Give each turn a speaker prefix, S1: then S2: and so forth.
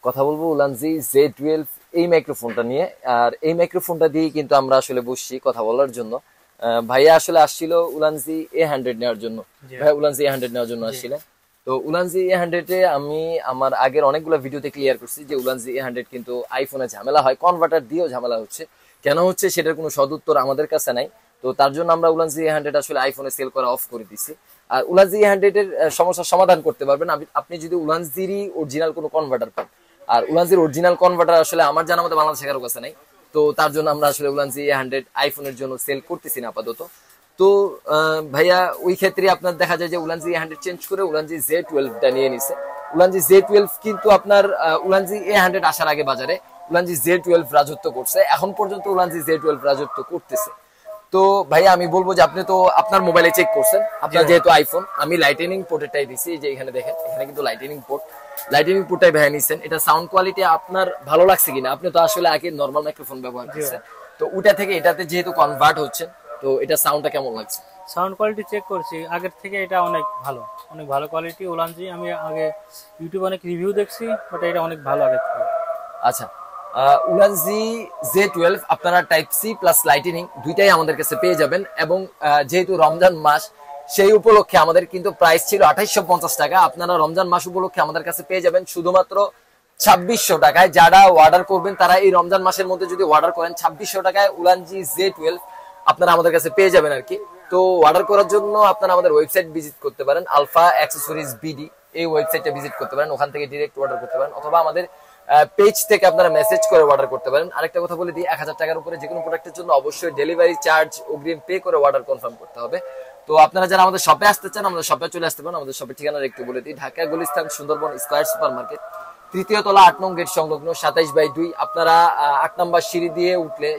S1: কথা বলবো Ulanzi Z12 এই মাইক্রোফোনটা নিয়ে। আর এই মাইক্রোফোনটা দিয়ে কিন্তু আমরা আসলে বসছি কথা বলার জন্য। ভাইয়া আসলে আসছিল উলানজি A100 নেওয়ার জন্য।
S2: জি
S1: ভাইয়া উলানজি A100 নেওয়ার জন্য
S2: জি
S1: আসছিলেন। তো উলানজি A100 এ আমি আমার আগের অনেকগুলো ভিডিওতে ক্লিয়ার করছি যে উলানজি A100 কিন্তু আইফোনে ঝামেলা হয়, কনভার্টার দিয়েও ঝামেলা হচ্ছে। কেন হচ্ছে সেটার কোনো সদুত্তর আমাদের কাছে নাই। তো তার জন্য আমরা উলানজি A100 আসলে আইফোনে সেল করা অফ করে দিছি। আর উলানজি A100 এর সমস্যার সমাধান করতে পারবেন আপনি যদি উলানজিরই অরিজিনাল কোনো কনভার্টার পান। আর উলানজির অরিজিনাল কনভার্টার আসলে আমার জানা মতো বাংলাদেশে কারো কাছে নাই। তো তার জন্য আমরা আসলে উলানজি A100 আইফোনের জন্য সেল করতেছি না আপাতত। তো ভাইয়া ওই ক্ষেত্রে আপনার দেখা যায় যে উলানজি A100 চেঞ্জ করে উলানজি Z12টা নিয়ে নিছে। উলানজি Z12 কিন্তু আপনার উলানজি A100 আসার আগে বাজারে উলানজি Z12 রাজত্ব করছে, এখন পর্যন্ত উলানজি Z12 রাজত্ব করতেছে। তো ভাইয়া আমি বলবো যে আপনি তো আপনার মোবাইলে চেক করছেন,
S2: জি
S1: আপনার
S2: ভাই।
S1: যেহেতু আইফোন, আমি লাইটেনিং পোর্টেরটাই দিছি। যে এখানে দেখেন, এখানে কিন্তু লাইটেনিং পোর্টটাই ভাইয়া নিছেন। এটা সাউন্ড কোয়ালিটি আপনার ভালো লাগছে কিনা? আপনি তো আসলে আগে নরমাল মাইক্রোফোন ব্যবহার
S2: জি ভাই,
S1: করছেন, তো ওটা থেকে এটাতে যেহেতু কনভার্ট হচ্ছে, তো এটা সাউন্ডটা কেমন লাগছে?
S2: সাউন্ড কোয়ালিটি চেক করছি, আগের থেকে এটা অনেক ভালো, অনেক ভালো কোয়ালিটি উলানজি। আমি আগে ইউটিউবে অনেক রিভিউ দেখছি, বাট এটা অনেক ভালো আগের থেকে।
S1: আচ্ছা, উলানজি Z12 আপনারা টাইপ সি প্লাস লাইটেনিং দুইটাই আমাদের কাছে পেয়ে যাবেন। এবং যেহেতু রমজান মাস, সেই উপলক্ষে আমাদের কিন্তু প্রাইস ছিল 2850 টাকা। আপনারা রমজান মাস উপলক্ষে আমাদের কাছে পেয়ে যাবেন শুধুমাত্র 2600 টাকায়। যারা অর্ডার করবেন তারা এই রমজান মাসের মধ্যে যদি অর্ডার করেন 2600 টাকায় উলানজি Z12 আপনারা আমাদের কাছে পেয়ে যাবেন আর কি। তো অর্ডার করার জন্য আপনারা আমাদের ওয়েবসাইট ভিজিট করতে পারেন, আলফা অ্যাক্সেসরিজ বিডি, এই ওয়েবসাইটটা ভিজিট করতে পারেন। ওখান থেকে ডিরেক্ট অর্ডার করতে পারেন, অথবা আমাদের পেজ থেকে আপনারা মেসেজ করে অর্ডার করতে পারেন। আরেকটা কথা বলে দিই, 1000 টাকার উপরে যে কোনো প্রোডাক্টের জন্য অবশ্যই ডেলিভারি চার্জ অগ্রিম পে করে অর্ডার কনফার্ম করতে হবে। তো আপনারা যারা আমাদের শপে আসতে চান, আমাদের শপে চলে আসতে পারেন। আমাদের শপের ঠিকানা একটু বলে দিই, Dhaka Gulistan Sundarban square super market, তৃতীয় তলা 8 নং গেট সংলগ্ন 27/2। আপনারা 8 নম্বর সিঁড়ি দিয়ে উঠলে